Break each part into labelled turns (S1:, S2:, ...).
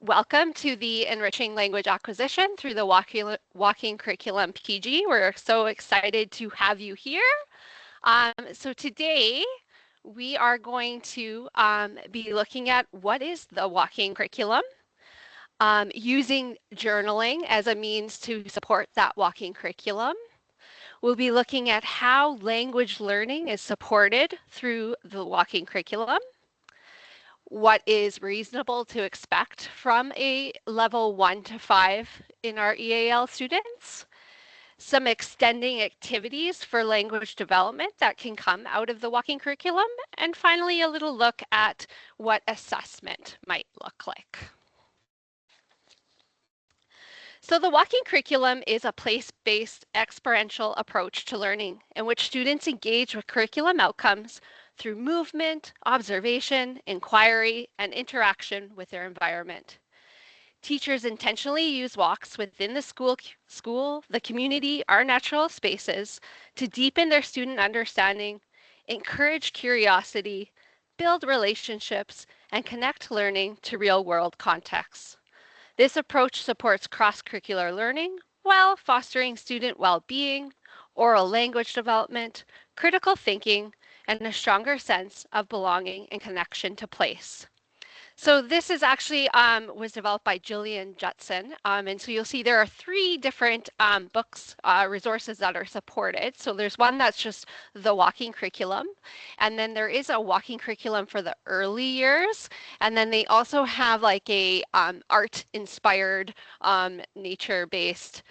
S1: Welcome to the Enriching Language Acquisition through the Walking Curriculum PG. We're so excited to have you here. So today we are going to be looking at what is the walking curriculum, using journaling as a means to support that walking curriculum. We'll be looking at how language learning is supported through the walking curriculum, what is reasonable to expect from a level 1 to 5 in our EAL students, some extending activities for language development that can come out of the walking curriculum, and finally a little look at what assessment might look like. So the walking curriculum is a place-based experiential approach to learning in which students engage with curriculum outcomes through movement, observation, inquiry, and interaction with their environment. Teachers intentionally use walks within the school, the community, our natural spaces to deepen their student understanding, encourage curiosity, build relationships, and connect learning to real-world contexts. This approach supports cross-curricular learning while fostering student well-being, oral language development, critical thinking, and a stronger sense of belonging and connection to place. So this is actually was developed by Gillian Judson. And so you'll see there are 3 different books, resources that are supported. So there's one that's just the walking curriculum. And then there is a walking curriculum for the early years. And then they also have like a art-inspired, nature-based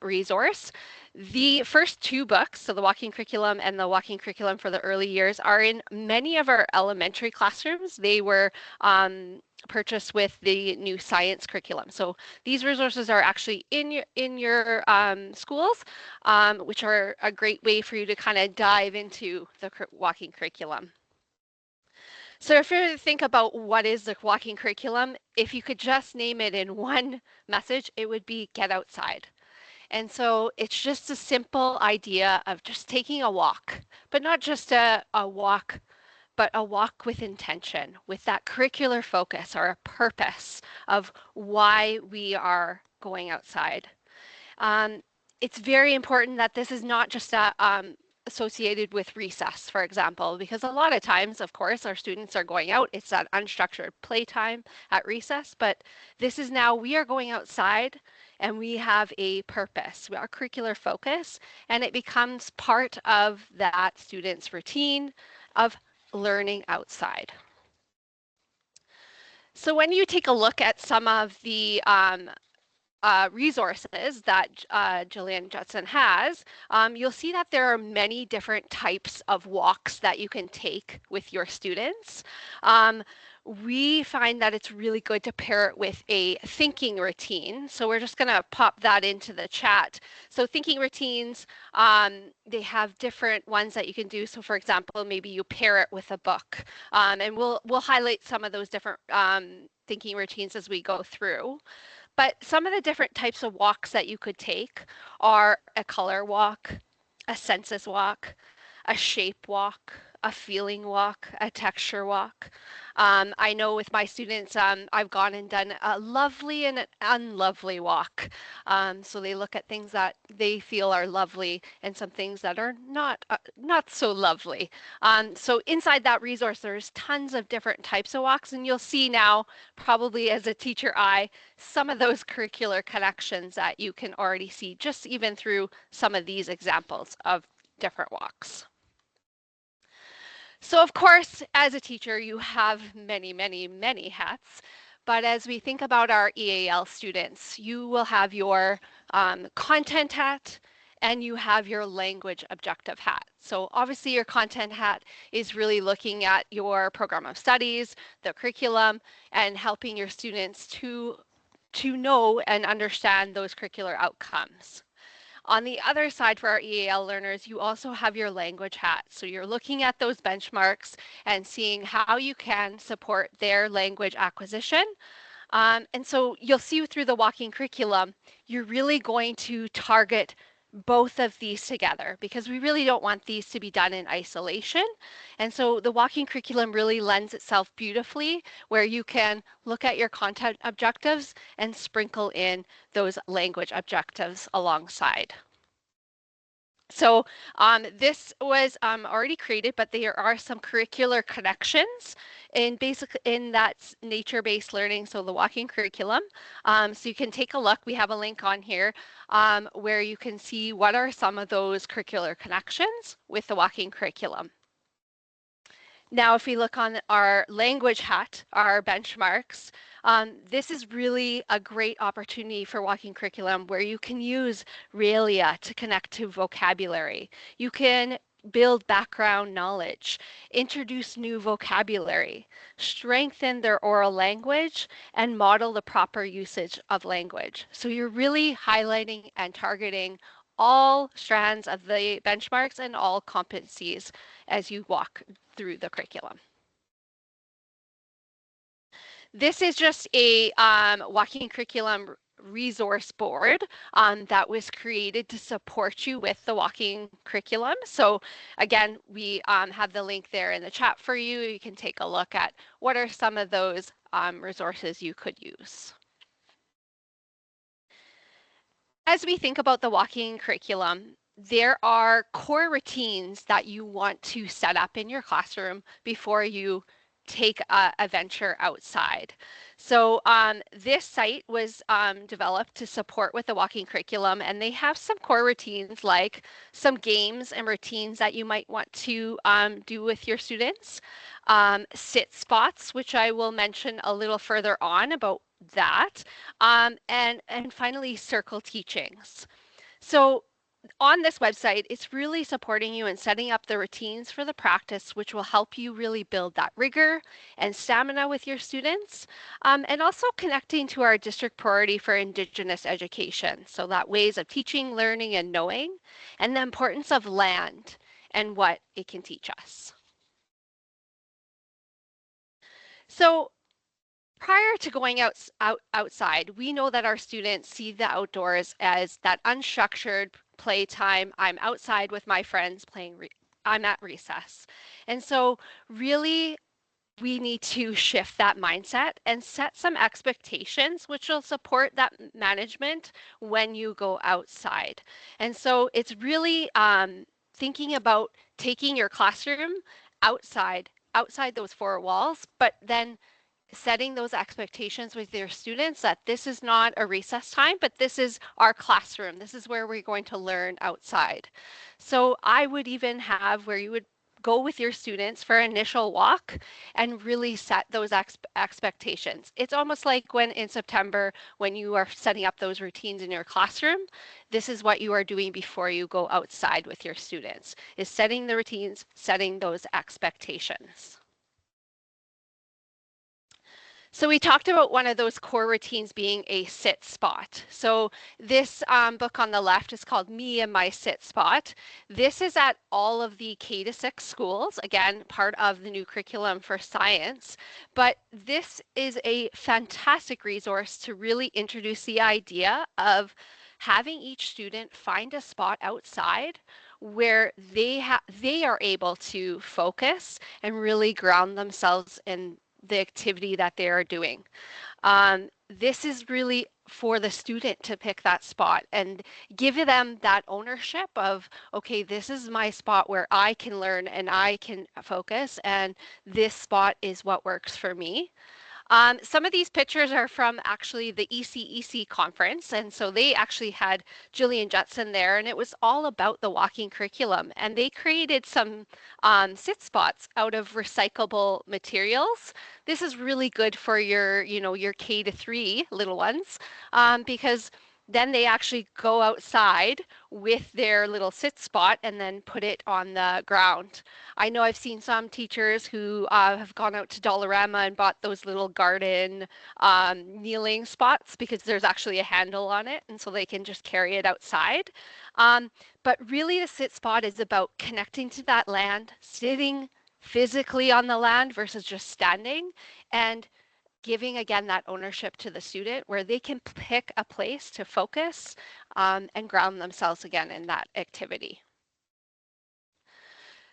S1: resource. The first 2 books, so the walking curriculum and the walking curriculum for the early years, are in many of our elementary classrooms. They were purchased with the new science curriculum. So these resources are actually in your schools, which are a great way for you to kind of dive into the walking curriculum. So if you think about what is the walking curriculum, if you could just name it in one message, it would be get outside. And so it's just a simple idea of just taking a walk, but not just a walk, but a walk with intention, with that curricular focus or a purpose of why we are going outside. It's very important that this is not just associated with recess, for example, because a lot of times, of course, our students are going out. It's that unstructured playtime at recess, but this is now we are going outside and we have a purpose, our curricular focus, and it becomes part of that student's routine of learning outside. So when you take a look at some of the resources that Gillian Judson has, you'll see that there are many different types of walks that you can take with your students. We find that it's really good to pair it with a thinking routine. So we're just going to pop that into the chat. So thinking routines, they have different ones that you can do. So for example, maybe you pair it with a book, and we'll highlight some of those different thinking routines as we go through. But some of the different types of walks that you could take are a color walk, a census walk, a shape walk, a feeling walk, a texture walk. I know with my students, I've gone and done a lovely and an unlovely walk. So they look at things that they feel are lovely and some things that are not so lovely. So inside that resource, there's tons of different types of walks, and you'll see now, probably as a teacher eye, some of those curricular connections that you can already see just even through some of these examples of different walks. So of course, as a teacher, you have many, many, many hats. But as we think about our EAL students, you will have your content hat and you have your language objective hat. So obviously your content hat is really looking at your program of studies, the curriculum, and helping your students to know and understand those curricular outcomes. On the other side for our EAL learners, you also have your language hat. So you're looking at those benchmarks and seeing how you can support their language acquisition. And so you'll see through the walking curriculum, you're really going to target both of these together because we really don't want these to be done in isolation. And so the walking curriculum really lends itself beautifully where you can look at your content objectives and sprinkle in those language objectives alongside. So this was already created, but there are some curricular connections in that nature-based learning, so the walking curriculum. So you can take a look. We have a link on here where you can see what are some of those curricular connections with the walking curriculum. Now, if we look on our language hat, our benchmarks, this is really a great opportunity for walking curriculum where you can use realia to connect to vocabulary. You can build background knowledge, introduce new vocabulary, strengthen their oral language, and model the proper usage of language. So you're really highlighting and targeting all strands of the benchmarks and all competencies as you walk through the curriculum. This is just a walking curriculum resource board that was created to support you with the walking curriculum. So again, we have the link there in the chat for you. You can take a look at what are some of those resources you could use. As we think about the walking curriculum, there are core routines that you want to set up in your classroom before you take a venture outside. So this site was developed to support with the walking curriculum, and they have some core routines like some games and routines that you might want to do with your students. Sit spots, which I will mention a little further on about that. And finally, circle teachings. So on this website, it's really supporting you in setting up the routines for the practice, which will help you really build that rigor and stamina with your students, and also connecting to our district priority for Indigenous education. So that ways of teaching, learning, and knowing, and the importance of land and what it can teach us. So prior to going outside, we know that our students see the outdoors as that unstructured playtime. I'm outside with my friends playing, I'm at recess. And so really we need to shift that mindset and set some expectations which will support that management when you go outside. And so it's really thinking about taking your classroom outside those four walls, but then setting those expectations with your students that this is not a recess time, but this is our classroom. This is where we're going to learn outside. So I would even have where you would go with your students for an initial walk and really set those expectations. It's almost like when in September, when you are setting up those routines in your classroom, this is what you are doing before you go outside with your students, is setting the routines, setting those expectations. So we talked about one of those core routines being a sit spot. So this book on the left is called Me and My Sit Spot. This is at all of the K to 6 schools, again, part of the new curriculum for science. But this is a fantastic resource to really introduce the idea of having each student find a spot outside where they are able to focus and really ground themselves in the activity that they are doing. This is really for the student to pick that spot and give them that ownership of, okay, this is my spot where I can learn and I can focus, and this spot is what works for me. Some of these pictures are from actually the ECEC conference, and so they actually had Jillian Judson there, and it was all about the walking curriculum. And they created some sit spots out of recyclable materials. This is really good for your, your K to 3 little ones, because then they actually go outside with their little sit spot and then put it on the ground. I know I've seen some teachers who have gone out to Dollarama and bought those little garden kneeling spots because there's actually a handle on it, and so they can just carry it outside. But really the sit spot is about connecting to that land, sitting physically on the land versus just standing, and giving again that ownership to the student where they can pick a place to focus and ground themselves again in that activity.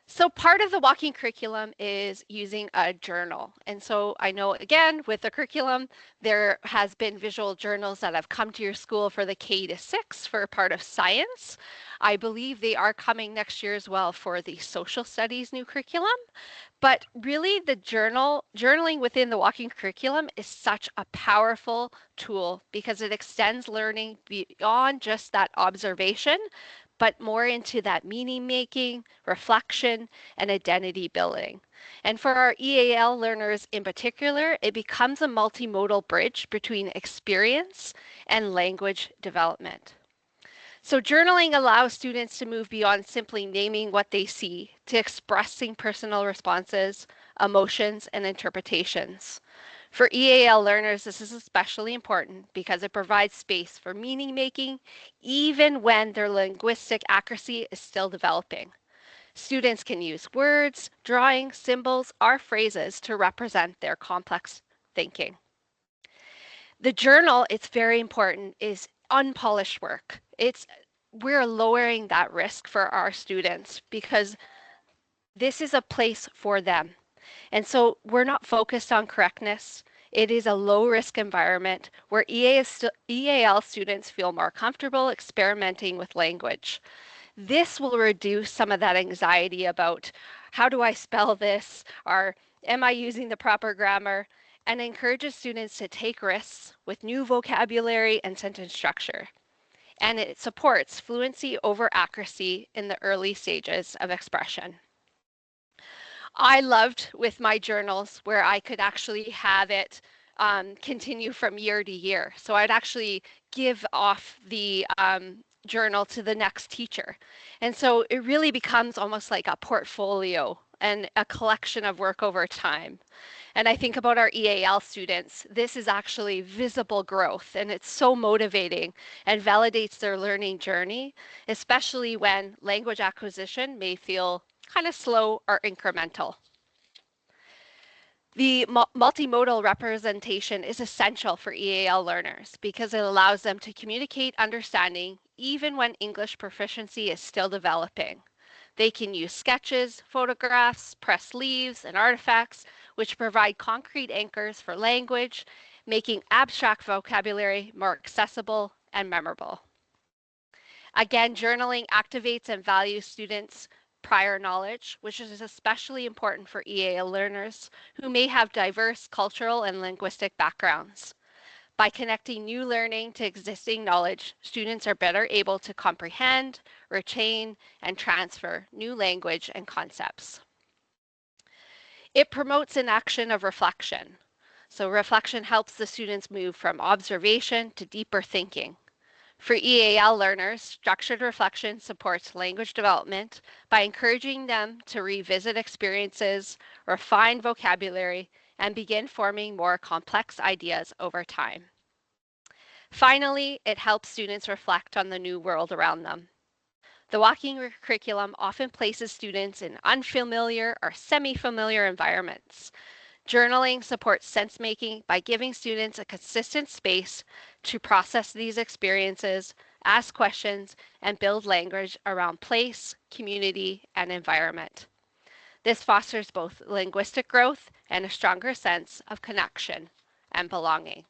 S1: So part of the walking curriculum is using a journal. And so I know again with the curriculum, there has been visual journals that have come to your school for the K to 6 for part of science. I believe they are coming next year as well for the social studies new curriculum. But really the journaling within the walking curriculum is such a powerful tool because it extends learning beyond just that observation, but more into that meaning making, reflection, and identity building. And for our EAL learners in particular, it becomes a multimodal bridge between experience and language development. So journaling allows students to move beyond simply naming what they see to expressing personal responses, emotions, and interpretations. For EAL learners, this is especially important because it provides space for meaning making even when their linguistic accuracy is still developing. Students can use words, drawings, symbols, or phrases to represent their complex thinking. The journal, it's very important, is unpolished work. We're lowering that risk for our students because this is a place for them. And so we're not focused on correctness. It is a low risk environment where EAL students feel more comfortable experimenting with language. This will reduce some of that anxiety about how do I spell this or am I using the proper grammar, and encourages students to take risks with new vocabulary and sentence structure. And it supports fluency over accuracy in the early stages of expression. I loved with my journals where I could actually have it continue from year to year. So I'd actually give off the journal to the next teacher. And so it really becomes almost like a portfolio and a collection of work over time. And I think about our EAL students, this is actually visible growth and it's so motivating and validates their learning journey, especially when language acquisition may feel kind of slow or incremental. The multimodal representation is essential for EAL learners because it allows them to communicate understanding even when English proficiency is still developing. They can use sketches, photographs, pressed leaves, and artifacts, which provide concrete anchors for language, making abstract vocabulary more accessible and memorable. Again, journaling activates and values students' prior knowledge, which is especially important for EAL learners who may have diverse cultural and linguistic backgrounds. By connecting new learning to existing knowledge, students are better able to comprehend, retain, and transfer new language and concepts. It promotes an action of reflection. So reflection helps the students move from observation to deeper thinking. For EAL learners, structured reflection supports language development by encouraging them to revisit experiences, refine vocabulary, and begin forming more complex ideas over time. Finally, it helps students reflect on the new world around them. The walking curriculum often places students in unfamiliar or semi-familiar environments. Journaling supports sense making by giving students a consistent space to process these experiences, ask questions, and build language around place, community, and environment. This fosters both linguistic growth and a stronger sense of connection and belonging.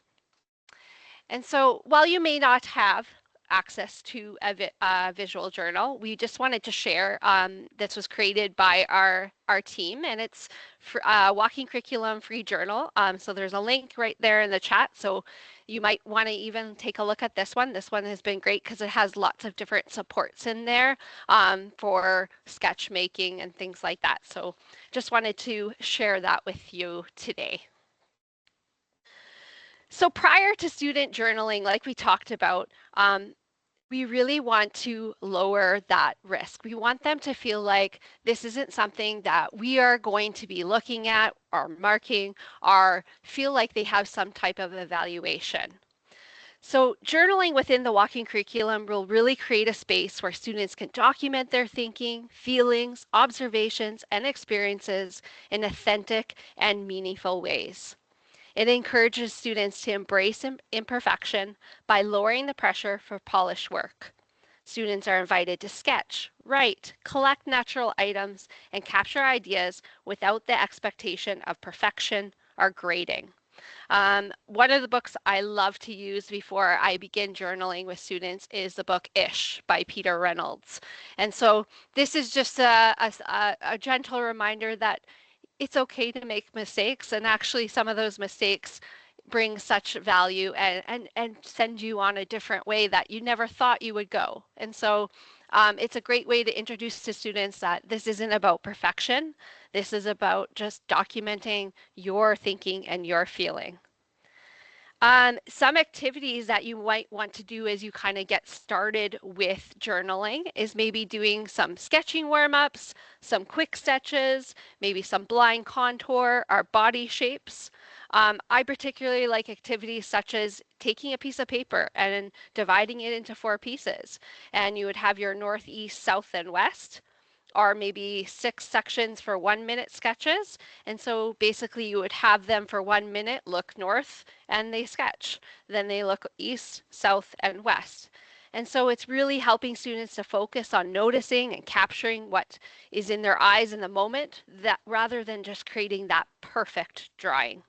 S1: And so while you may not have access to a visual journal, we just wanted to share this was created by our team, and it's for, walking curriculum free journal. So there's a link right there in the chat. So you might want to even take a look at this one. This one has been great because it has lots of different supports in there for sketch making and things like that. So just wanted to share that with you today. So prior to student journaling, like we talked about, we really want to lower that risk. We want them to feel like this isn't something that we are going to be looking at or marking or feel like they have some type of evaluation. So journaling within the walking curriculum will really create a space where students can document their thinking, feelings, observations, and experiences in authentic and meaningful ways. It encourages students to embrace imperfection by lowering the pressure for polished work. Students are invited to sketch, write, collect natural items, and capture ideas without the expectation of perfection or grading. One of the books I love to use before I begin journaling with students is the book Ish by Peter Reynolds. And so this is just a gentle reminder that it's okay to make mistakes, and actually some of those mistakes bring such value and send you on a different way that you never thought you would go. And so it's a great way to introduce to students that this isn't about perfection. This is about just documenting your thinking and your feeling. Some activities that you might want to do as you kind of get started with journaling is maybe doing some sketching warm-ups, some quick sketches, maybe some blind contour or body shapes. I particularly like activities such as taking a piece of paper and dividing it into 4 pieces. And you would have your north, east, south, and west, or maybe 6 sections for 1 minute sketches. And so basically you would have them for 1 minute look north and they sketch. Then they look east, south, and west. And so it's really helping students to focus on noticing and capturing what is in their eyes in the moment, that rather than just creating that perfect drawing.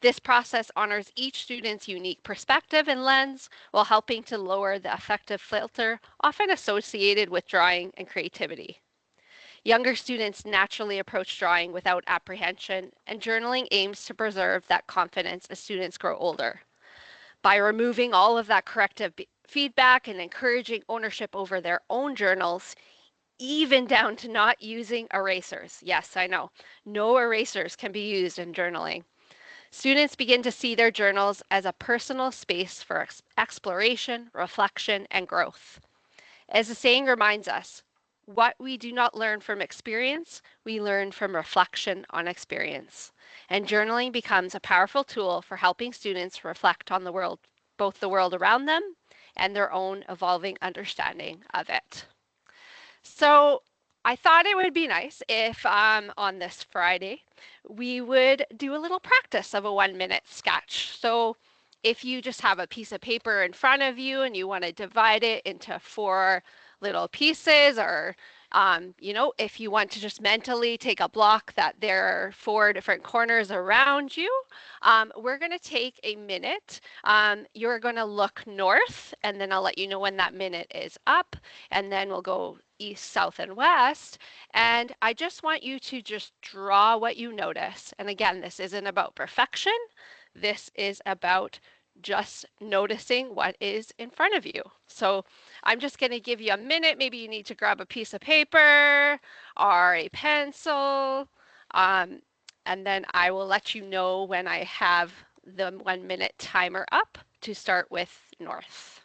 S1: This process honors each student's unique perspective and lens while helping to lower the affective filter often associated with drawing and creativity. Younger students naturally approach drawing without apprehension, and journaling aims to preserve that confidence as students grow older. By removing all of that corrective feedback and encouraging ownership over their own journals, even down to not using erasers. Yes, I know, no erasers can be used in journaling. Students begin to see their journals as a personal space for exploration, reflection, and growth. As the saying reminds us, what we do not learn from experience, we learn from reflection on experience. And journaling becomes a powerful tool for helping students reflect on the world, both the world around them and their own evolving understanding of it. So I thought it would be nice if on this Friday we would do a little practice of a 1 minute sketch. So if you just have a piece of paper in front of you and you want to divide it into 4 little pieces, or if you want to just mentally take a block that there are 4 different corners around you, we're going to take a minute. You're going to look north, and then I'll let you know when that minute is up, and then we'll go east, south, and west. And I just want you to just draw what you notice. And again, this isn't about perfection. This is about just noticing what is in front of you. So I'm just going to give you a minute. Maybe you need to grab a piece of paper or a pencil. Um, and then I will let you know when I have the 1 minute timer up to start with north.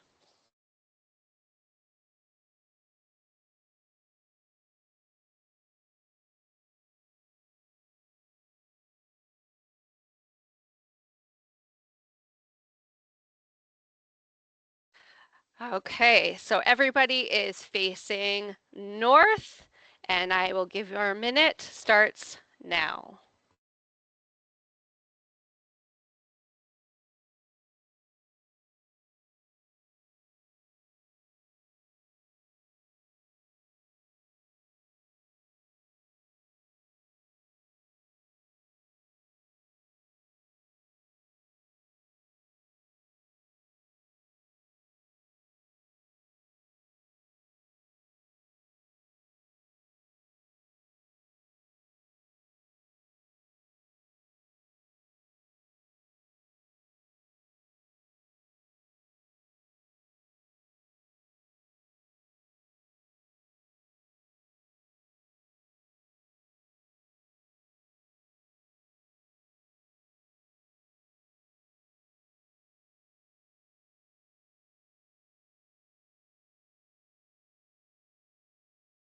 S1: Okay, so everybody is facing north, and I will give your minute starts now.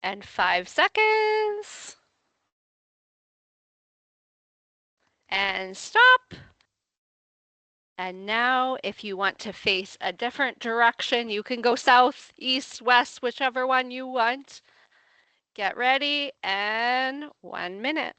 S1: And 5 seconds. And stop. And now if you want to face a different direction, you can go south, east, west, whichever one you want. Get ready, and 1 minute.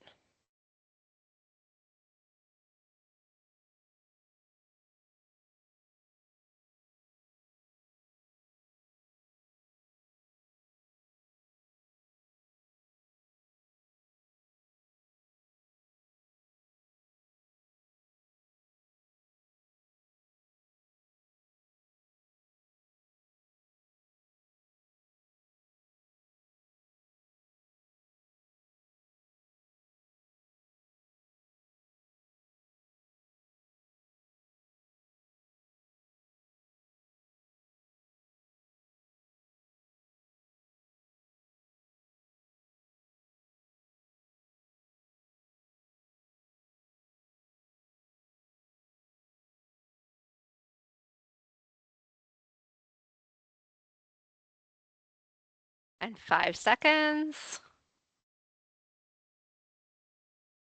S1: And 5 seconds.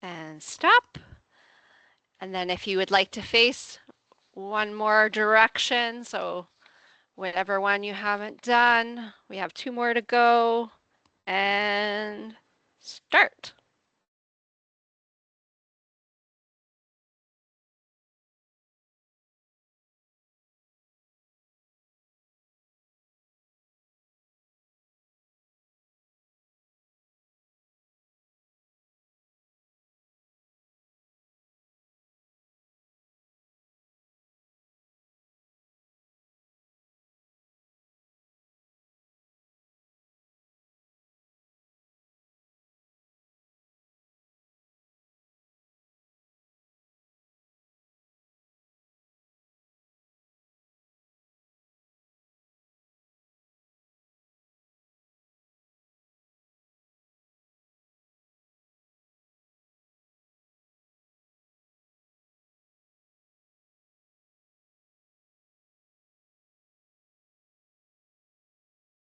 S1: And stop. And then if you would like to face one more direction, so whatever one you haven't done, we have 2 more to go. And start.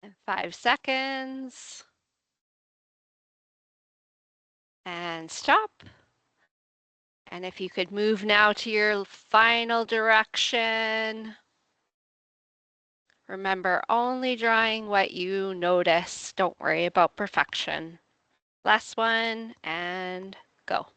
S1: And 5 seconds. And stop. And if you could move now to your final direction, remember only drawing what you notice. Don't worry about perfection. Last one and go.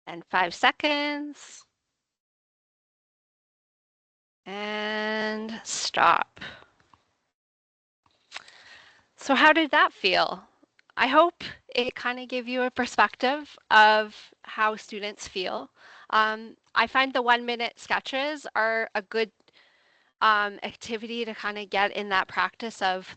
S1: And 5 seconds. And stop. So how did that feel? I hope it kind of gave you a perspective of how students feel. I find the 1 minute sketches are a good activity to kind of get in that practice of,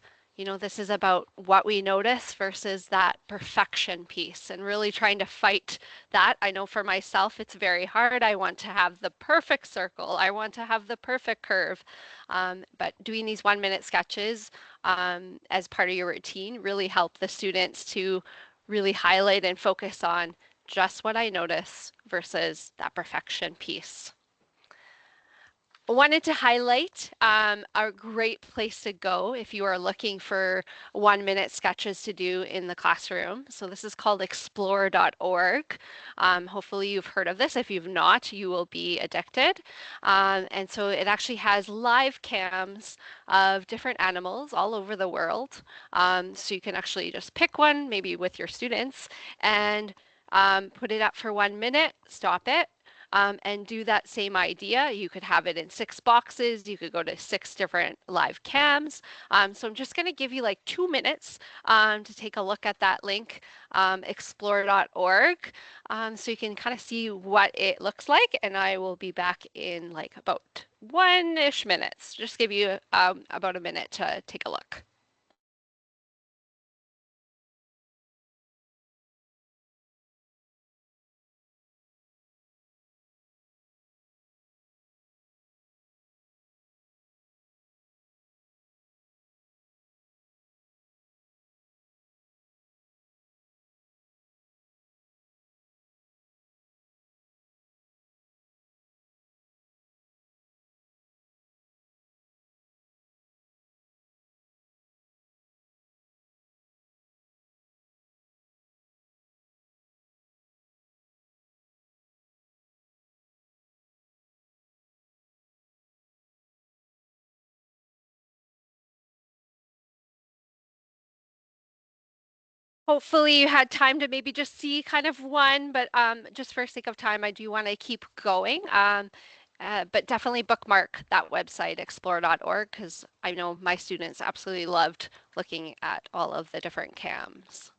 S1: this is about what we notice versus that perfection piece and really trying to fight that. I know for myself, it's very hard. I want to have the perfect circle. I want to have the perfect curve. But doing these 1 minute sketches as part of your routine really help the students to really highlight and focus on just what I notice versus that perfection piece. I wanted to highlight a great place to go if you are looking for 1 minute sketches to do in the classroom. So this is called explore.org. Hopefully you've heard of this. If you've not, you will be addicted. And so it actually has live cams of different animals all over the world. So you can actually just pick one, maybe with your students, and put it up for 1 minute, stop it, and do that same idea. You could have it in 6 boxes. You could go to 6 different live cams. So I'm just going to give you like 2 minutes to take a look at that link, explore.org, so you can kind of see what it looks like. And I will be back in like about 1-ish minutes. Just give you about a minute to take a look. Hopefully you had time to maybe just see kind of one, but just for sake of time, I do want to keep going. But definitely bookmark that website, explore.org, because I know my students absolutely loved looking at all of the different CAMs.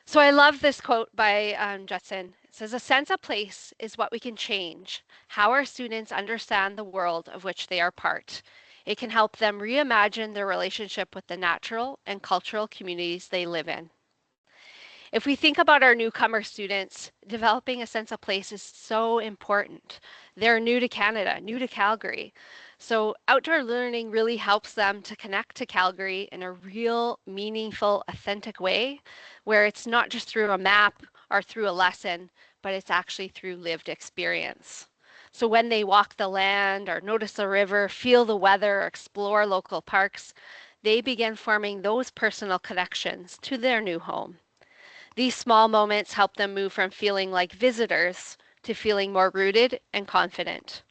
S1: So I love this quote by Judson. It says, "A sense of place is what we can change, how our students understand the world of which they are part. It can help them reimagine their relationship with the natural and cultural communities they live in." If we think about our newcomer students, developing a sense of place is so important. They're new to Canada, new to Calgary. So outdoor learning really helps them to connect to Calgary in a real, meaningful, authentic way, where it's not just through a map or through a lesson, but it's actually through lived experience. So when they walk the land or notice the river, feel the weather, or explore local parks, they begin forming those personal connections to their new home. These small moments help them move from feeling like visitors to feeling more rooted and confident.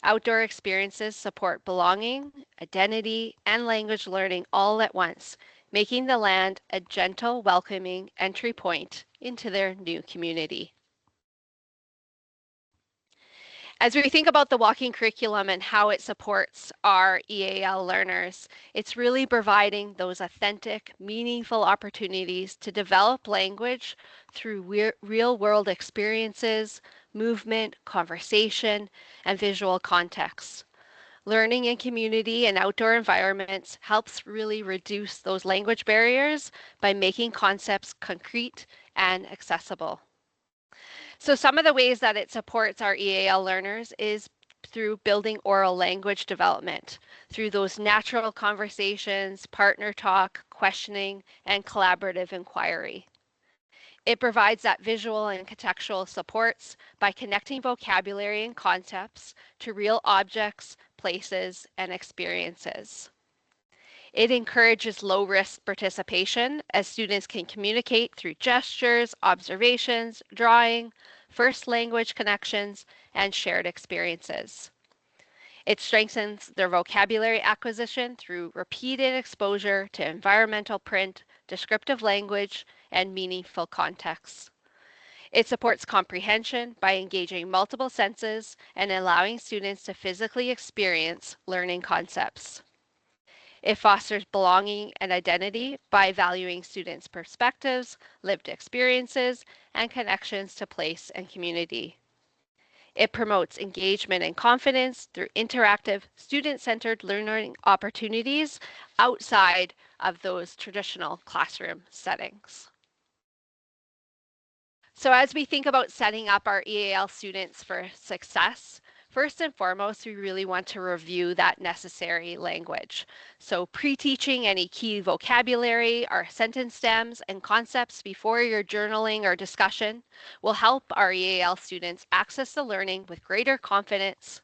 S1: Outdoor experiences support belonging, identity, and language learning all at once, making the land a gentle, welcoming entry point into their new community. As we think about the walking curriculum and how it supports our EAL learners, it's really providing those authentic, meaningful opportunities to develop language through real world experiences, movement, conversation, and visual context. Learning in community and outdoor environments helps really reduce those language barriers by making concepts concrete and accessible. So some of the ways that it supports our EAL learners is through building oral language development, through those natural conversations, partner talk, questioning, and collaborative inquiry. It provides that visual and contextual supports by connecting vocabulary and concepts to real objects, places, and experiences. It encourages low risk participation as students can communicate through gestures, observations, drawing, first language connections, and shared experiences. It strengthens their vocabulary acquisition through repeated exposure to environmental print, descriptive language, and meaningful context. It supports comprehension by engaging multiple senses and allowing students to physically experience learning concepts. It fosters belonging and identity by valuing students' perspectives, lived experiences, and connections to place and community. It promotes engagement and confidence through interactive, student-centered learning opportunities outside of those traditional classroom settings. So as we think about setting up our EAL students for success, first and foremost, we really want to review that necessary language. So pre-teaching any key vocabulary or sentence stems and concepts before your journaling or discussion will help our EAL students access the learning with greater confidence.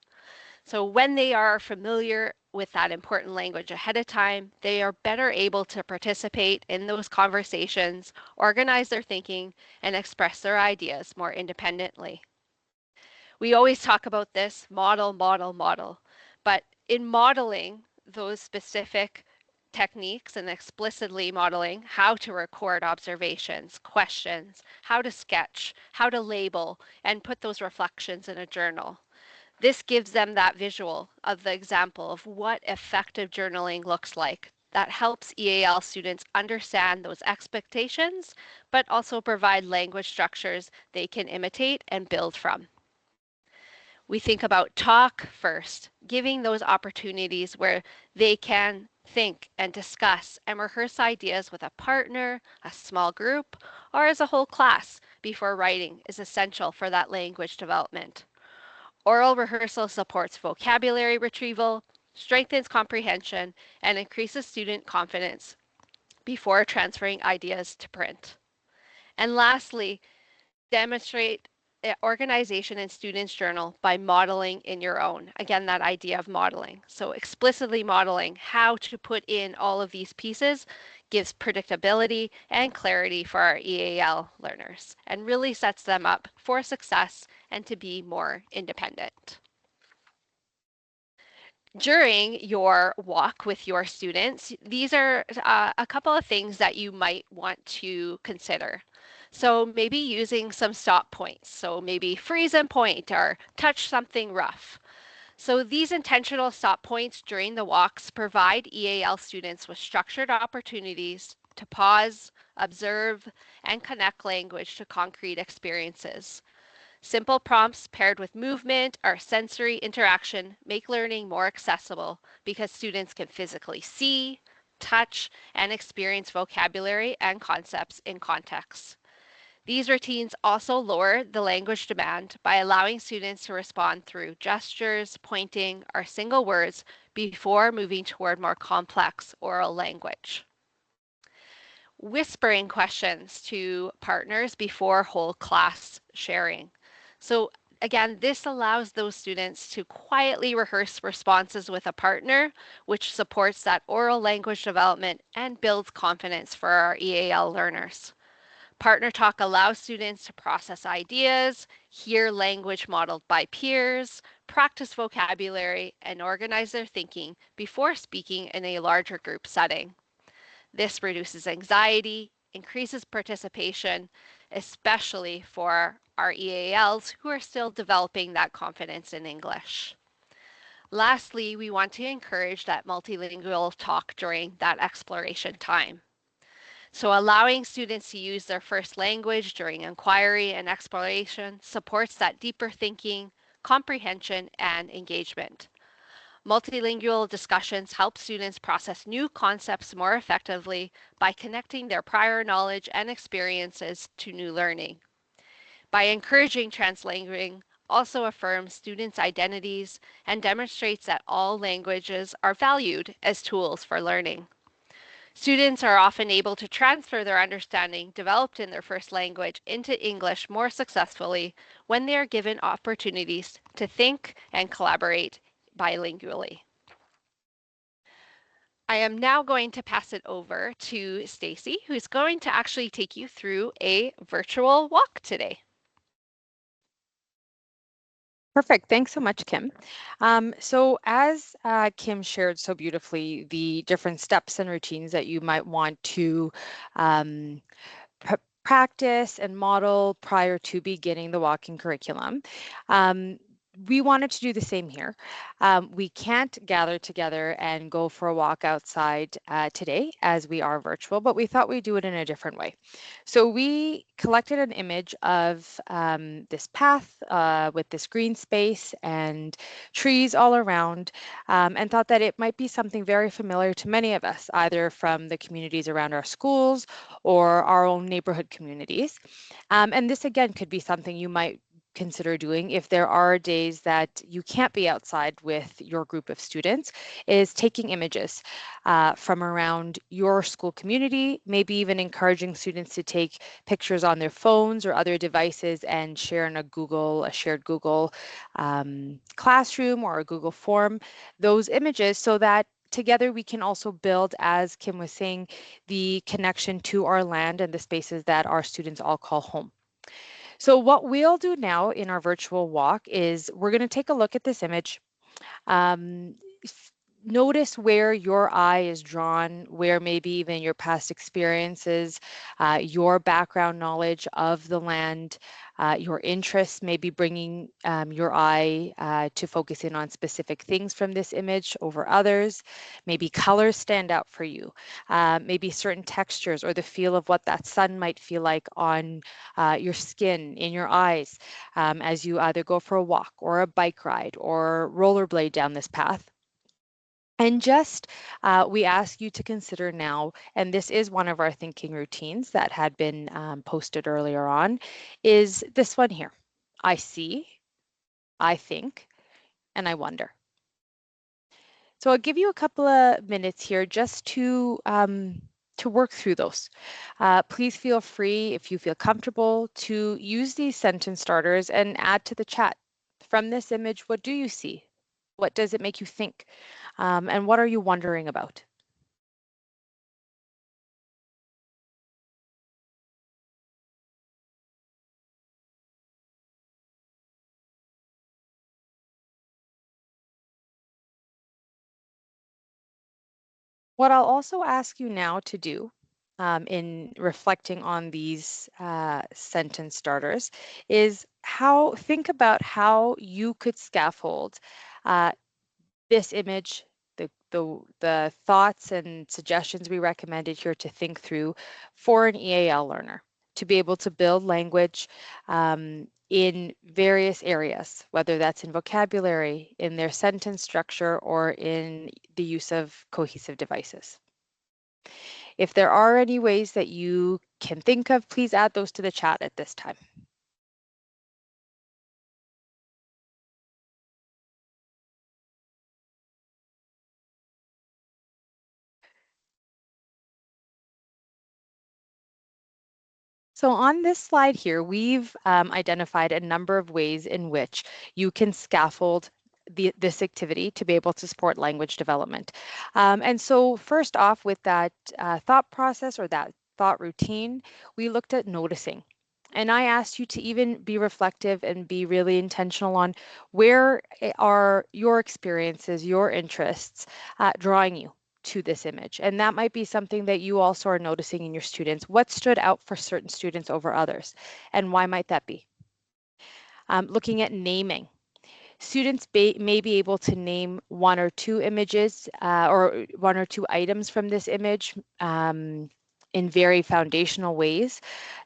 S1: So when they are familiar with that important language ahead of time, they are better able to participate in those conversations, organize their thinking, and express their ideas more independently. We always talk about this model, model, model, but in modeling those specific techniques and explicitly modeling how to record observations, questions, how to sketch, how to label, and put those reflections in a journal. This gives them that visual of the example of what effective journaling looks like. That helps EAL students understand those expectations, but also provide language structures they can imitate and build from. We think about talk first, giving those opportunities where they can think and discuss and rehearse ideas with a partner, a small group, or as a whole class before writing is essential for that language development. Oral rehearsal supports vocabulary retrieval, strengthens comprehension, and increases student confidence before transferring ideas to print. And lastly, demonstrate organization in students' journal by modeling in your own. Again, that idea of modeling. So explicitly modeling how to put in all of these pieces gives predictability and clarity for our EAL learners and really sets them up for success and to be more independent. During your walk with your students, these are a couple of things that you might want to consider. So maybe using some stop points. So maybe freeze and point or touch something rough. So these intentional stop points during the walks provide EAL students with structured opportunities to pause, observe, and connect language to concrete experiences. Simple prompts paired with movement or sensory interaction make learning more accessible because students can physically see, touch, and experience vocabulary and concepts in context. These routines also lower the language demand by allowing students to respond through gestures, pointing, or single words before moving toward more complex oral language. Whispering questions to partners before whole class sharing. So again, this allows those students to quietly rehearse responses with a partner, which supports that oral language development and builds confidence for our EAL learners. Partner talk allows students to process ideas, hear language modeled by peers, practice vocabulary, and organize their thinking before speaking in a larger group setting. This reduces anxiety, increases participation, especially for our EALs who are still developing that confidence in English. Lastly, we want to encourage that multilingual talk during that exploration time. So allowing students to use their first language during inquiry and exploration supports that deeper thinking, comprehension, and engagement. Multilingual discussions help students process new concepts more effectively by connecting their prior knowledge and experiences to new learning. By encouraging translating also affirms students' identities and demonstrates that all languages are valued as tools for learning. Students are often able to transfer their understanding developed in their first language into English more successfully when they are given opportunities to think and collaborate bilingually. I am now going to pass it over to Stacy, who's going to actually take you through a virtual walk today.
S2: Perfect. Thanks so much, Kim. So as Kim shared so beautifully, the different steps and routines that you might want to um, practice and model prior to beginning the walking curriculum. We wanted to do the same here. We can't gather together and go for a walk outside today as we are virtual, but we thought we'd do it in a different way. So we collected an image of this path with this green space and trees all around, and thought that it might be something very familiar to many of us, either from the communities around our schools or our own neighborhood communities. And this again could be something you might consider doing if there are days that you can't be outside with your group of students, is taking images from around your school community, maybe even encouraging students to take pictures on their phones or other devices and share in a shared Google classroom or a Google form, those images, so that together we can also build, as Kim was saying, the connection to our land and the spaces that our students all call home. So what we'll do now in our virtual walk is we're going to take a look at this image. Um, Notice where your eye is drawn, where maybe even your past experiences, your background knowledge of the land, your interests, maybe bringing your eye to focus in on specific things from this image over others. Maybe colors stand out for you, maybe certain textures or the feel of what that sun might feel like on your skin, in your eyes, as you either go for a walk or a bike ride or rollerblade down this path. And just we ask you to consider now, and this is one of our thinking routines that had been posted earlier on, is this one here. I see, I think, and I wonder. So I'll give you a couple of minutes here just to work through those. Please feel free, if you feel comfortable, to use these sentence starters and add to the chat. From this image, what do you see? What does it make you think? And what are you wondering about? What I'll also ask you now to do in reflecting on these sentence starters is think about how you could scaffold uh, this image, the thoughts and suggestions we recommended here to think through for an EAL learner to be able to build language in various areas, whether that's in vocabulary, in their sentence structure, or in the use of cohesive devices. If there are any ways that you can think of, please add those to the chat at this time. So on this slide here, we've identified a number of ways in which you can scaffold this activity to be able to support language development. And so first off with that thought process or that thought routine, we looked at noticing. And I asked you to even be reflective and be really intentional on where are your experiences, your interests drawing you to this image. And that might be something that you also are noticing in your students. What stood out for certain students over others? And why might that be? Looking at naming. Students may be able to name one or two images or one or two items from this image in very foundational ways,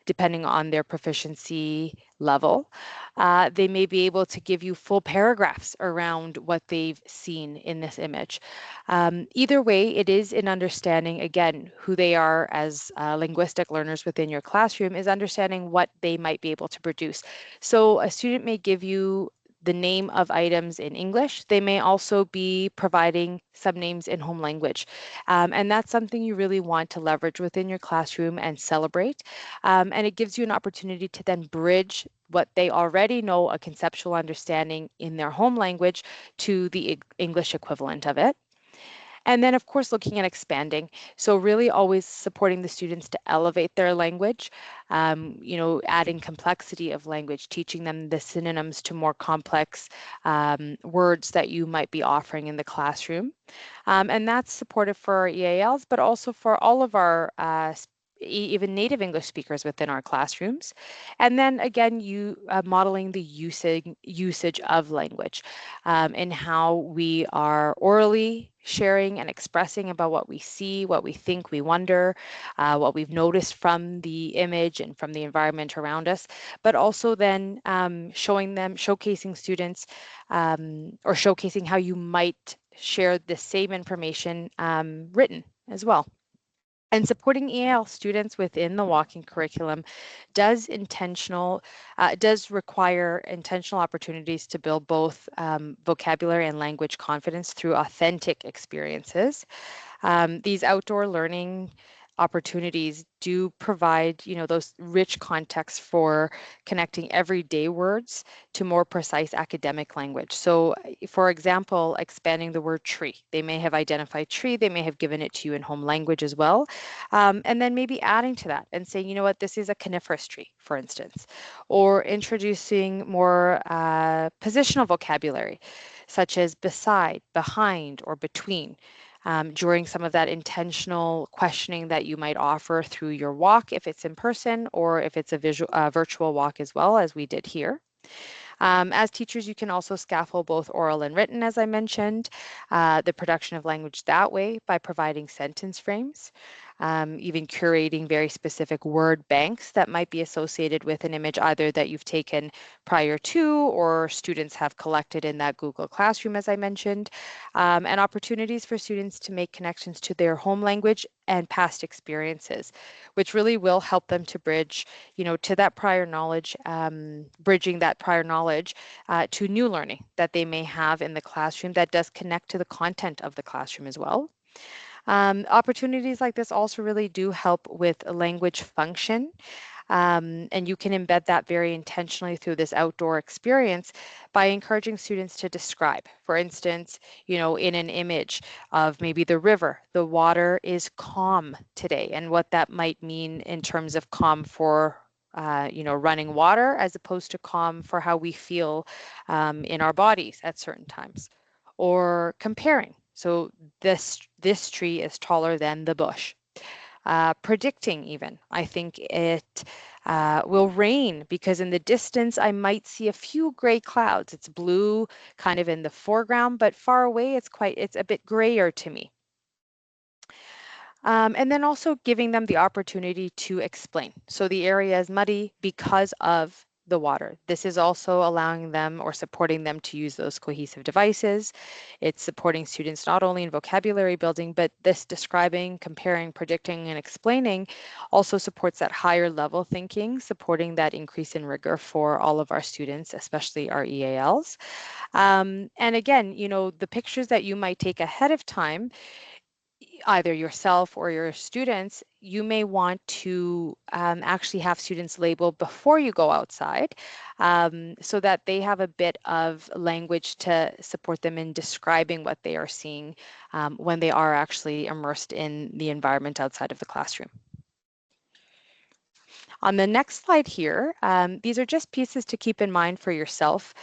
S2: depending on their proficiency level. They may be able to give you full paragraphs around what they've seen in this image. Either way, it is in understanding, again, who they are as linguistic learners within your classroom is understanding what they might be able to produce. So a student may give you the name of items in English. They may also be providing some names in home language. And that's something you really want to leverage within your classroom and celebrate. And it gives you an opportunity to then bridge what they already know, a conceptual understanding in their home language, to the English equivalent of it. And then, of course, looking at expanding. So really always supporting the students to elevate their language, adding complexity of language, teaching them the synonyms to more complex words that you might be offering in the classroom. And that's supportive for our EALs, but also for all of our even native English speakers within our classrooms. And then again, you modeling the usage of language and how we are orally sharing and expressing about what we see, what we think, we wonder, what we've noticed from the image and from the environment around us, but also then showcasing students or showcasing how you might share the same information written as well. And supporting EAL students within the walking curriculum does require intentional opportunities to build both vocabulary and language confidence through authentic experiences. These outdoor learning opportunities do provide, those rich contexts for connecting everyday words to more precise academic language. So, for example, expanding the word tree. They may have identified tree, they may have given it to you in home language as well. And then maybe adding to that and saying, you know what, this is a coniferous tree, for instance, or introducing more positional vocabulary, such as beside, behind, or between during some of that intentional questioning that you might offer through your walk, if it's in person or if it's a virtual walk as well, as we did here. As teachers, you can also scaffold both oral and written, as I mentioned, the production of language that way by providing sentence frames, even curating very specific word banks that might be associated with an image either that you've taken prior to or students have collected in that Google Classroom, as I mentioned, and opportunities for students to make connections to their home language and past experiences, which really will help them to bridge, to that prior knowledge, bridging that prior knowledge to new learning that they may have in the classroom that does connect to the content of the classroom as well. Opportunities like this also really do help with language function. And you can embed that very intentionally through this outdoor experience by encouraging students to describe. For instance, in an image of maybe the river, the water is calm today, and what that might mean in terms of calm for running water as opposed to calm for how we feel in our bodies at certain times, or comparing. So this tree is taller than the bush. Predicting even. I think it will rain because in the distance I might see a few gray clouds. It's blue kind of in the foreground, but far away it's a bit grayer to me. And then also giving them the opportunity to explain. So the area is muddy because of the water. This is also allowing them or supporting them to use those cohesive devices. It's supporting students not only in vocabulary building, but this describing, comparing, predicting, and explaining also supports that higher level thinking, supporting that increase in rigor for all of our students, especially our EALs. And again, the pictures that you might take ahead of time, either yourself or your students, you may want to actually have students label before you go outside, so that they have a bit of language to support them in describing what they are seeing when they are actually immersed in the environment outside of the classroom. On the next slide here, these are just pieces to keep in mind for yourself.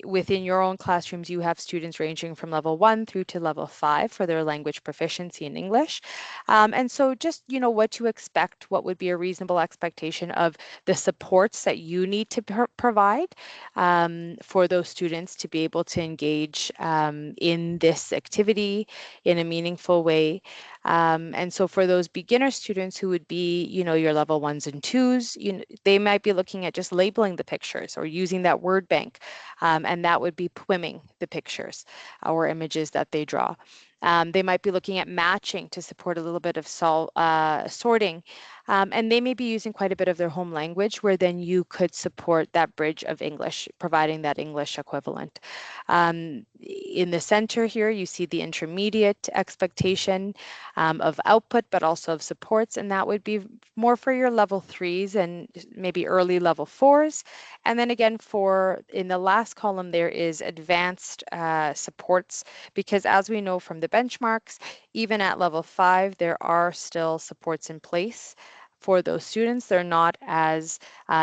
S2: Within your own classrooms, you have students ranging from level 1 through to level 5 for their language proficiency in English. And so just, what to expect, what would be a reasonable expectation of the supports that you need to provide for those students to be able to engage in this activity in a meaningful way. And so for those beginner students who would be, your level 1s and 2s, they might be looking at just labeling the pictures or using that word bank. And that would be PWIMing the pictures or images that they draw. They might be looking at matching to support a little bit of sorting. And they may be using quite a bit of their home language, where then you could support that bridge of English, providing that English equivalent. In the center here, you see the intermediate expectation of output, but also of supports, and that would be more for your level 3s and maybe early level 4s. And then again, in the last column, there is advanced supports, because as we know from the benchmarks, even at level 5, there are still supports in place for those students. They're not as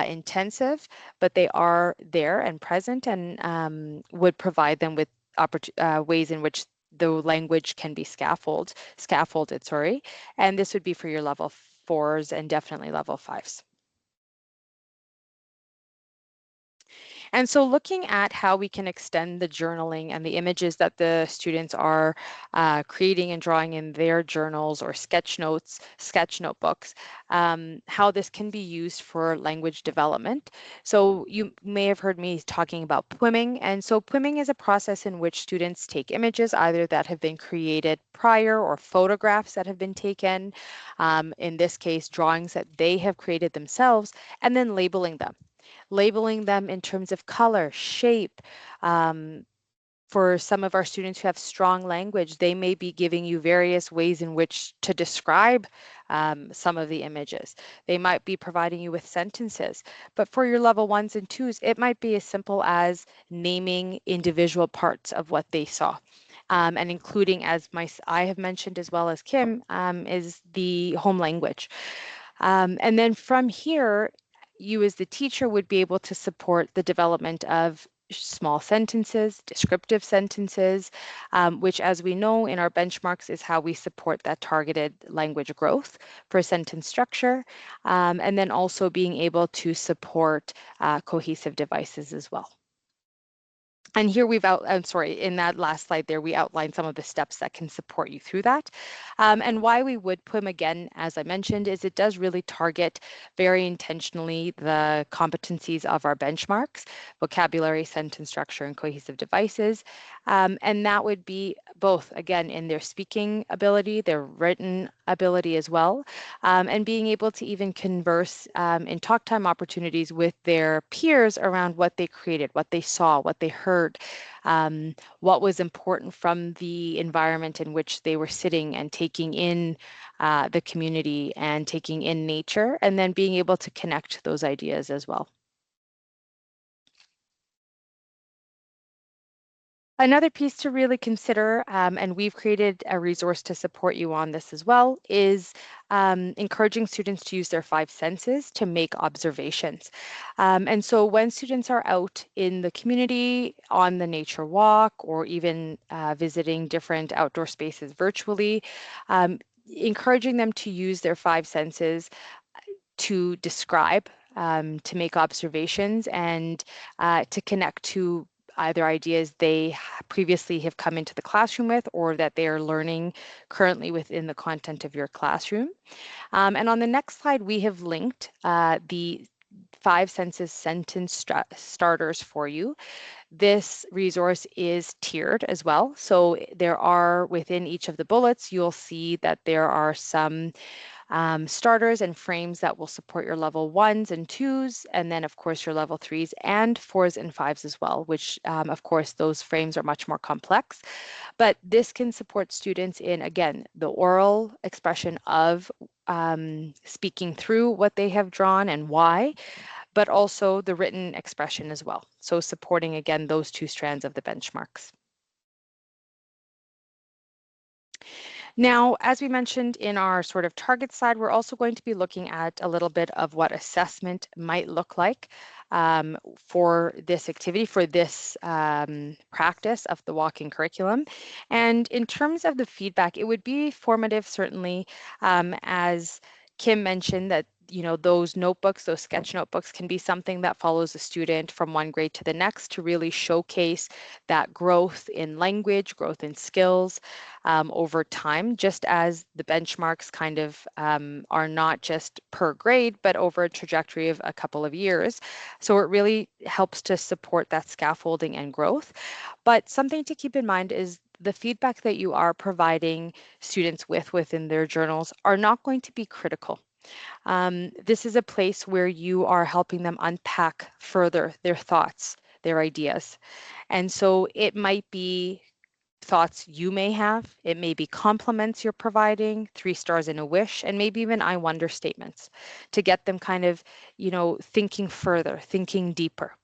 S2: intensive, but they are there and present, and would provide them with ways in which the language can be scaffolded, sorry. And this would be for your level 4s and definitely level 5s. And so looking at how we can extend the journaling and the images that the students are creating and drawing in their journals or sketch notebooks, how this can be used for language development. So you may have heard me talking about PWIMing. And so PWIMing is a process in which students take images either that have been created prior or photographs that have been taken, in this case, drawings that they have created themselves, and then labeling them in terms of color, shape. Um, for some of our students who have strong language, they may be giving you various ways in which to describe some of the images. They might be providing you with sentences. But for your level 1s and 2s, it might be as simple as naming individual parts of what they saw. And including, as I have mentioned as well as Kim, is the home language. And then from here, you as the teacher would be able to support the development of small sentences, descriptive sentences, which, as we know in our benchmarks, is how we support that targeted language growth for sentence structure, and then also being able to support cohesive devices as well. And here I'm sorry, in that last slide there, we outlined some of the steps that can support you through that. And why we would put them again, as I mentioned, is it does really target very intentionally the competencies of our benchmarks: vocabulary, sentence structure, and cohesive devices. And that would be both, again, in their speaking ability, their written ability as well, and being able to even converse in talk time opportunities with their peers around what they created, what they saw, what they heard, what was important from the environment in which they were sitting and taking in the community and taking in nature, and then being able to connect those ideas as well. Another piece to really consider, and we've created a resource to support you on this as well, is encouraging students to use their five senses to make observations. And so when students are out in the community on the nature walk or even visiting different outdoor spaces virtually, um, encouraging them to use their five senses to describe, to make observations, and to connect to either ideas they previously have come into the classroom with or that they are learning currently within the content of your classroom. And on the next slide, we have linked the five senses sentence starters for you. This resource is tiered as well. So there are within each of the bullets, you'll see that there are some starters and frames that will support your level ones and twos, and then of course your level threes and fours and fives as well, which of course those frames are much more complex. But this can support students in, again, the oral expression of speaking through what they have drawn and why, but also the written expression as well. So supporting, again, those two strands of the benchmarks. Now, as we mentioned in our sort of target side, we're also going to be looking at a little bit of what assessment might look like for this activity, for this practice of the walking curriculum. And in terms of the feedback, it would be formative, certainly, as Kim mentioned, that those notebooks, those sketch notebooks can be something that follows a student from one grade to the next to really showcase that growth in language, growth in skills over time, just as the benchmarks kind of are not just per grade, but over a trajectory of a couple of years. So it really helps to support that scaffolding and growth. But something to keep in mind is the feedback that you are providing students with within their journals are not going to be critical. This is a place where you are helping them unpack further their thoughts, their ideas. And so it might be thoughts you may have, it may be compliments you're providing, 3 stars and a wish, and maybe even I wonder statements to get them kind of, thinking further, thinking deeper.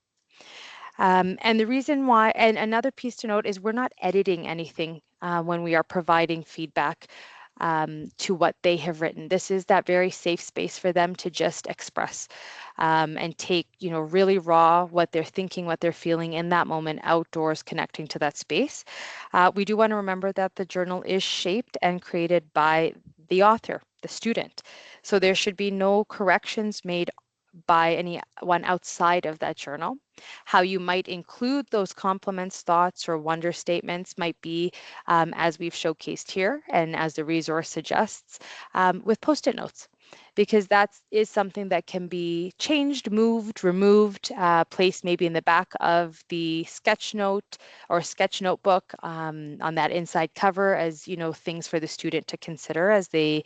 S2: And the reason why, and another piece to note is we're not editing anything when we are providing feedback to what they have written. This is that very safe space for them to just express and take, really raw what they're thinking, what they're feeling in that moment outdoors, connecting to that space. We do want to remember that the journal is shaped and created by the author, the student. So there should be no corrections made by anyone outside of that journal. How you might include those compliments, thoughts, or wonder statements might be, as we've showcased here and as the resource suggests, with post-it notes, because that is something that can be changed, moved, removed, placed maybe in the back of the sketch note or sketch notebook on that inside cover as, things for the student to consider as they,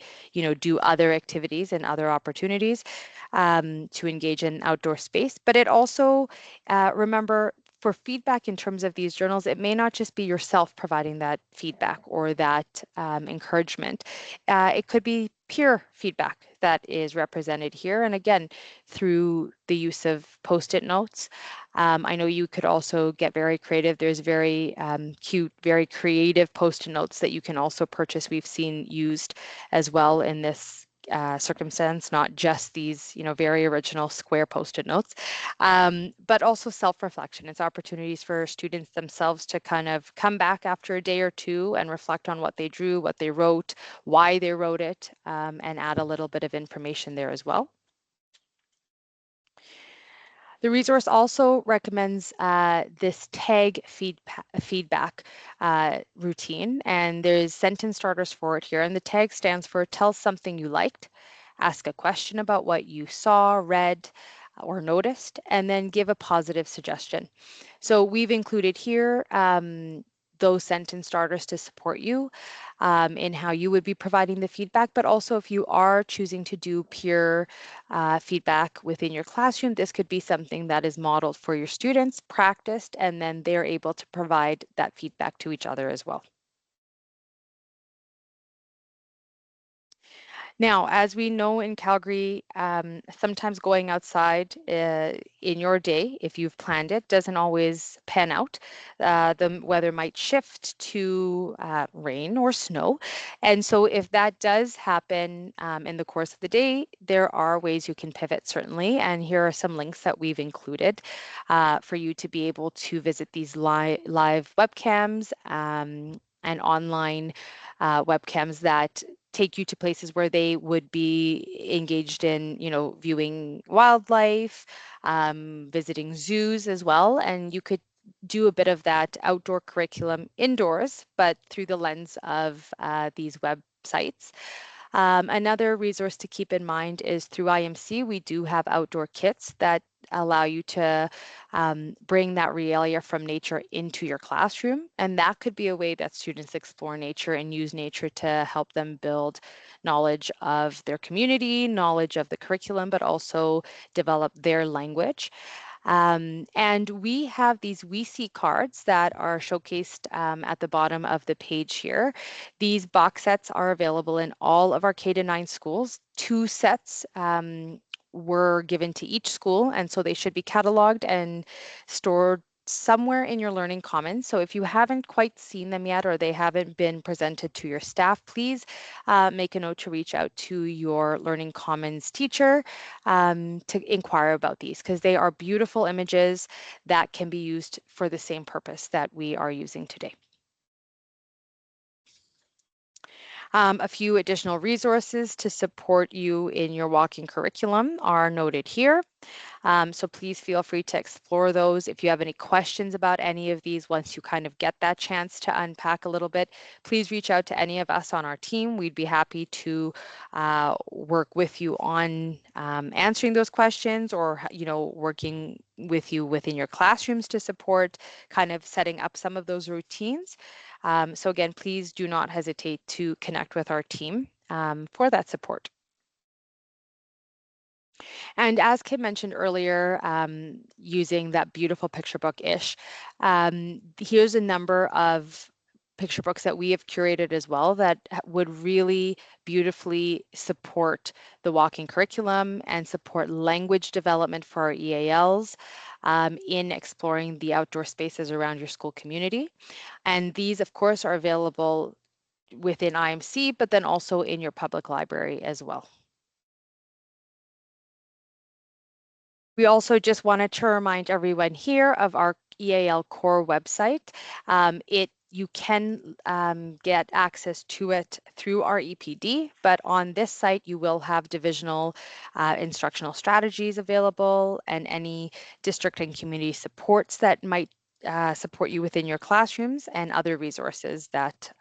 S2: do other activities and other opportunities to engage in outdoor space. But it also, remember, for feedback in terms of these journals, it may not just be yourself providing that feedback or that encouragement. It could be peer feedback that is represented here. And again, through the use of post-it notes. I know you could also get very creative. There's very cute, very creative post-it notes that you can also purchase. We've seen used as well in this circumstance, not just these, very original square post-it notes, but also self-reflection. It's opportunities for students themselves to kind of come back after a day or two and reflect on what they drew, what they wrote, why they wrote it, and add a little bit of information there as well. The resource also recommends this tag feedback routine, and there's sentence starters for it here. And the tag stands for tell something you liked, ask a question about what you saw, read, or noticed, and then give a positive suggestion. So we've included here those sentence starters to support you in how you would be providing the feedback, but also if you are choosing to do peer feedback within your classroom, this could be something that is modeled for your students, practiced, and then they're able to provide that feedback to each other as well. Now, as we know in Calgary, sometimes going outside in your day, if you've planned it, doesn't always pan out. The weather might shift to rain or snow. And so, if that does happen in the course of the day, there are ways you can pivot, certainly. And here are some links that we've included for you to be able to visit these live webcams and online webcams that take you to places where they would be engaged in, viewing wildlife, visiting zoos as well. And you could do a bit of that outdoor curriculum indoors, but through the lens of these websites. Another resource to keep in mind is through IMC, we do have outdoor kits that allow you to bring that realia from nature into your classroom. And that could be a way that students explore nature and use nature to help them build knowledge of their community, knowledge of the curriculum, but also develop their language. And we have these We See cards that are showcased at the bottom of the page here. These box sets are available in all of our K-9 schools. Two sets were given to each school, and so they should be cataloged and stored somewhere in your Learning Commons. So if you haven't quite seen them yet or they haven't been presented to your staff, please make a note to reach out to your Learning Commons teacher to inquire about these because they are beautiful images that can be used for the same purpose that we are using today. A few additional resources to support you in your walking curriculum are noted here. So please feel free to explore those. If you have any questions about any of these, once you kind of get that chance to unpack a little bit, please reach out to any of us on our team. We'd be happy to work with you on answering those questions or, working with you within your classrooms to support kind of setting up some of those routines. So again, please do not hesitate to connect with our team for that support. And as Kim mentioned earlier, using that beautiful picture book-ish, here's a number of picture books that we have curated as well that would really beautifully support the walking curriculum and support language development for our EALs in exploring the outdoor spaces around your school community. And these, of course, are available within IMC, but then also in your public library as well. We also just wanted to remind everyone here of our EAL core website. You can get access to it through our EPD, but on this site you will have divisional instructional strategies available and any district and community supports that might support you within your classrooms and other resources that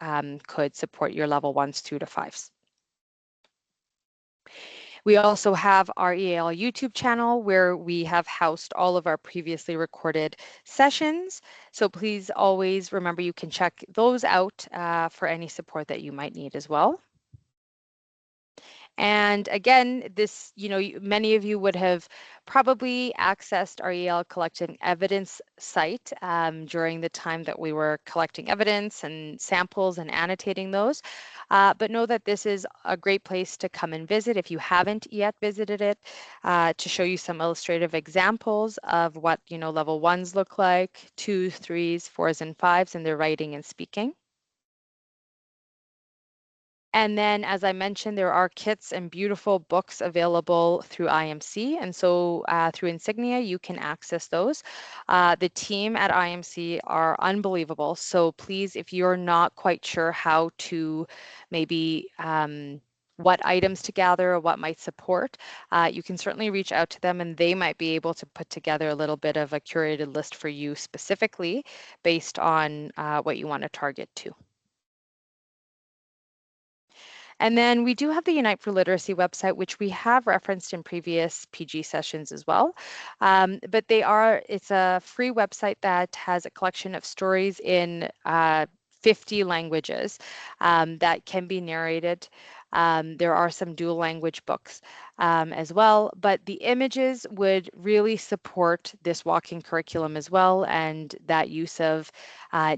S2: could support your level 1s, 2 to 5s. We also have our EAL YouTube channel where we have housed all of our previously recorded sessions. So please always remember you can check those out for any support that you might need as well. And again, this, many of you would have probably accessed our EL collecting evidence site during the time that we were collecting evidence and samples and annotating those. But know that this is a great place to come and visit if you haven't yet visited it, to show you some illustrative examples of what, level 1s look like, 2s, 3s, 4s, and 5s in their writing and speaking. And then, as I mentioned, there are kits and beautiful books available through IMC. And so through Insignia, you can access those. The team at IMC are unbelievable. So please, if you're not quite sure how to maybe what items to gather or what might support, you can certainly reach out to them and they might be able to put together a little bit of a curated list for you specifically based on what you want to target to. And then we do have the Unite for Literacy website, which we have referenced in previous PG sessions as well. But it's a free website that has a collection of stories in 50 languages that can be narrated. There are some dual language books as well, but the images would really support this walking curriculum as well, and that use of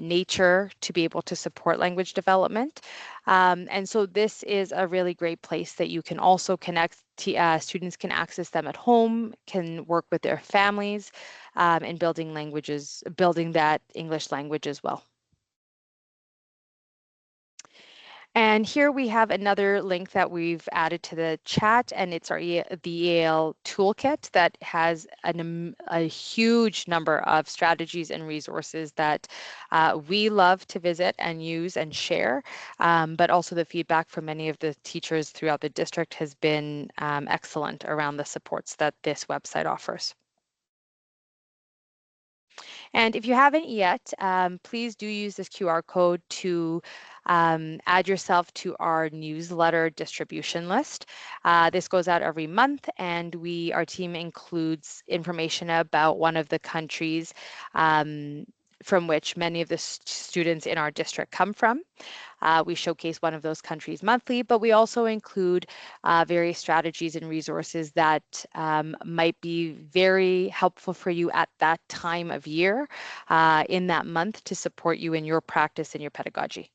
S2: nature to be able to support language development. And so this is a really great place that you can also connect. Students can access them at home, can work with their families in building languages, building that English language as well. And here we have another link that we've added to the chat, and it's the EAL toolkit that has a huge number of strategies and resources that we love to visit and use and share. But also the feedback from many of the teachers throughout the district has been excellent around the supports that this website offers. And if you haven't yet, please do use this QR code to add yourself to our newsletter distribution list. This goes out every month, and our team includes information about one of the countries from which many of the students in our district come from. We showcase one of those countries monthly, but we also include various strategies and resources that might be very helpful for you at that time of year in that month to support you in your practice and your pedagogy.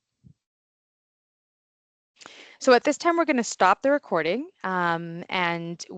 S2: So at this time, we're going to stop the recording and we